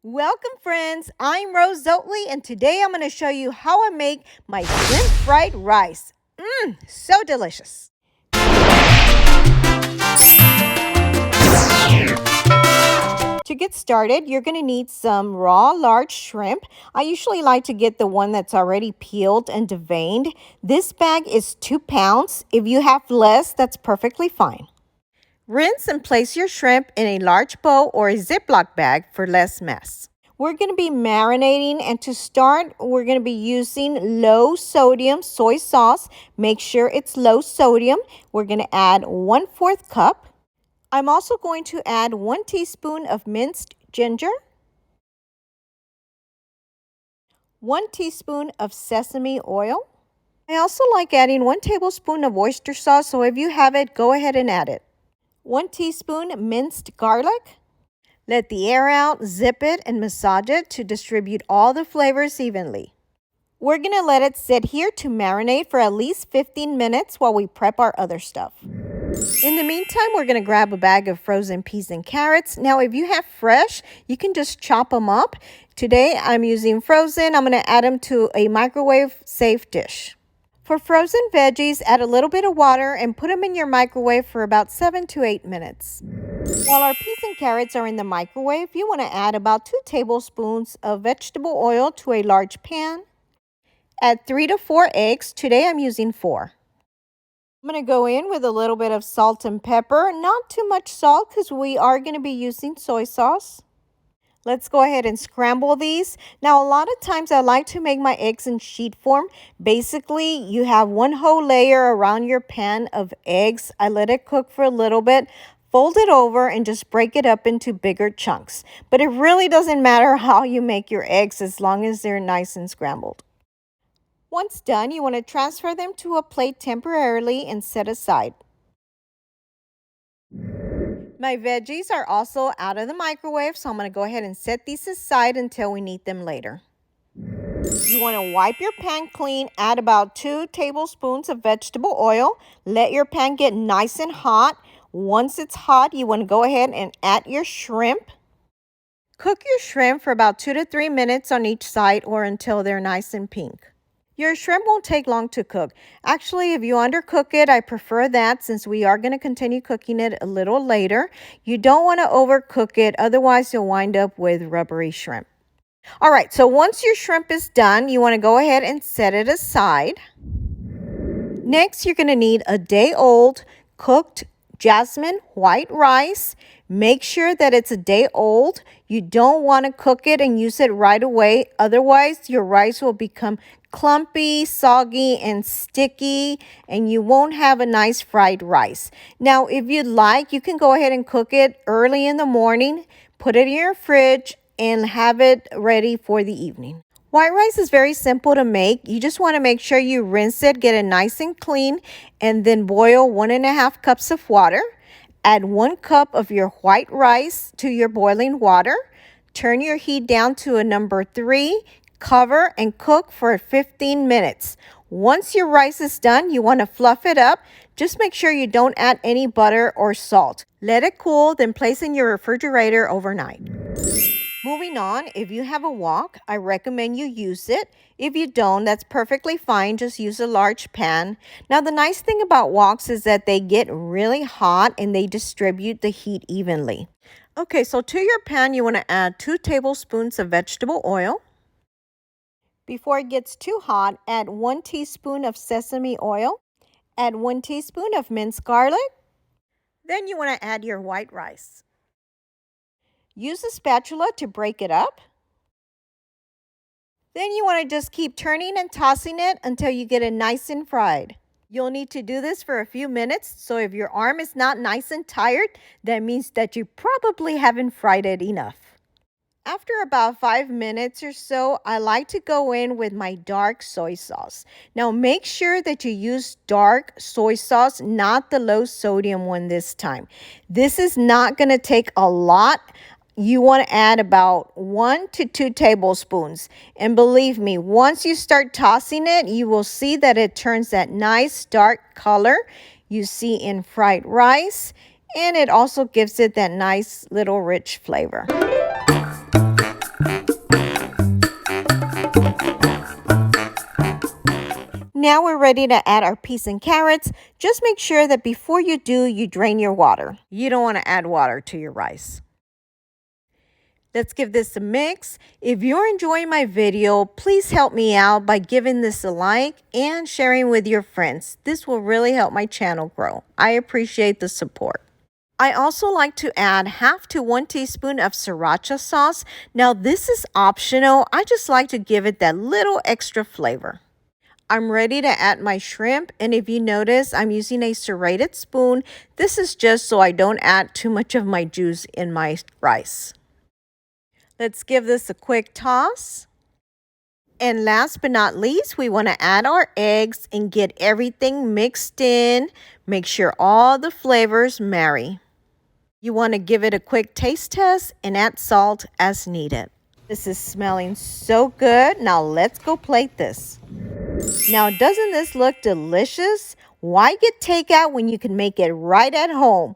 Welcome friends, I'm Rose Oatley and today I'm going to show you how I make my shrimp fried rice. So delicious. To get started, you're going to need some raw large shrimp. I usually like to get the one that's already peeled and deveined. This bag is 2 pounds. If you have less, that's perfectly fine. Rinse and place your shrimp in a large bowl or a Ziploc bag for less mess. We're going to be marinating, and to start, we're going to be using low sodium soy sauce. Make sure it's low sodium. We're going to add 1/4 cup. I'm also going to add 1 teaspoon of minced ginger, 1 teaspoon of sesame oil. I also like adding 1 tablespoon of oyster sauce, so if you have it, go ahead and add it. 1 teaspoon minced garlic. Let the air out, zip it, and massage it to distribute all the flavors evenly. We're going to let it sit here to marinate for at least 15 minutes while we prep our other stuff. In the meantime, we're going to grab a bag of frozen peas and carrots. Now, if you have fresh, you can just chop them up. Today, I'm using frozen. I'm going to add them to a microwave-safe dish. For frozen veggies, add a little bit of water and put them in your microwave for about 7 to 8 minutes. While our peas and carrots are in the microwave, you want to add about 2 tablespoons of vegetable oil to a large pan. Add 3 to 4 eggs. Today I'm using 4. I'm going to go in with a little bit of salt and pepper. Not too much salt because we are going to be using soy sauce. Let's go ahead and scramble these. Now, a lot of times I like to make my eggs in sheet form. Basically, you have one whole layer around your pan of eggs. I let it cook for a little bit. Fold it over and just break it up into bigger chunks. But it really doesn't matter how you make your eggs as long as they're nice and scrambled. Once done, you want to transfer them to a plate temporarily and set aside. My veggies are also out of the microwave, so I'm going to go ahead and set these aside until we need them later. You want to wipe your pan clean, add about 2 tablespoons of vegetable oil. Let your pan get nice and hot. Once it's hot, you want to go ahead and add your shrimp. Cook your shrimp for about 2 to 3 minutes on each side or until they're nice and pink. Your shrimp won't take long to cook. Actually, if you undercook it, I prefer that since we are going to continue cooking it a little later. You don't want to overcook it, otherwise you'll wind up with rubbery shrimp. All right, so once your shrimp is done, you want to go ahead and set it aside. Next, you're going to need a day-old cooked jasmine white rice. Make sure that it's a day old. You don't want to cook it and use it right away. Otherwise, your rice will become clumpy, soggy, and sticky, and you won't have a nice fried rice. Now, if you'd like, you can go ahead and cook it early in the morning, put it in your fridge, and have it ready for the evening. White rice is very simple to make. You just want to make sure you rinse it, get it nice and clean, and then boil 1.5 cups of water. Add 1 cup of your white rice to your boiling water. Turn your heat down to a number 3. Cover and cook for 15 minutes. Once your rice is done, you want to fluff it up. Just make sure you don't add any butter or salt. Let it cool, then place in your refrigerator overnight. Moving on, if you have a wok, I recommend you use it. If you don't, that's perfectly fine. Just use a large pan. Now, the nice thing about woks is that they get really hot and they distribute the heat evenly. Okay, so to your pan, you want to add 2 tablespoons of vegetable oil. Before it gets too hot, add 1 teaspoon of sesame oil. Add 1 teaspoon of minced garlic. Then you want to add your white rice. Use a spatula to break it up. Then you want to just keep turning and tossing it until you get it nice and fried. You'll need to do this for a few minutes, so if your arm is not nice and tired, that means that you probably haven't fried it enough. After about 5 minutes or so, I like to go in with my dark soy sauce. Now make sure that you use dark soy sauce, not the low sodium one this time. This is not going to take a lot. You want to add about 1 to 2 tablespoons. And believe me, once you start tossing it, you will see that it turns that nice dark color you see in fried rice. And it also gives it that nice little rich flavor. Now we're ready to add our peas and carrots. Just make sure that before you do, you drain your water. You don't want to add water to your rice. Let's give this a mix. If you're enjoying my video, please help me out by giving this a like and sharing with your friends. This will really help my channel grow. I appreciate the support. I also like to add 1/2 to 1 teaspoon of Sriracha sauce. Now this is optional. I just like to give it that little extra flavor. I'm ready to add my shrimp, and if you notice, I'm using a serrated spoon. This is just so I don't add too much of my juice in my rice. Let's give this a quick toss. And last but not least, we want to add our eggs and get everything mixed in. Make sure all the flavors marry. You want to give it a quick taste test and add salt as needed. This is smelling so good. Now let's go plate this. Now, doesn't this look delicious? Why get takeout when you can make it right at home?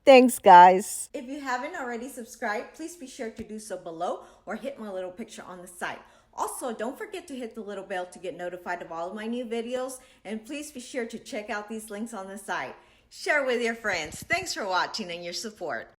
Thanks, guys. If you haven't already subscribed, please be sure to do so below or hit my little picture on the side. Also, don't forget to hit the little bell to get notified of all of my new videos. And please be sure to check out these links on the side. Share with your friends. Thanks for watching and your support.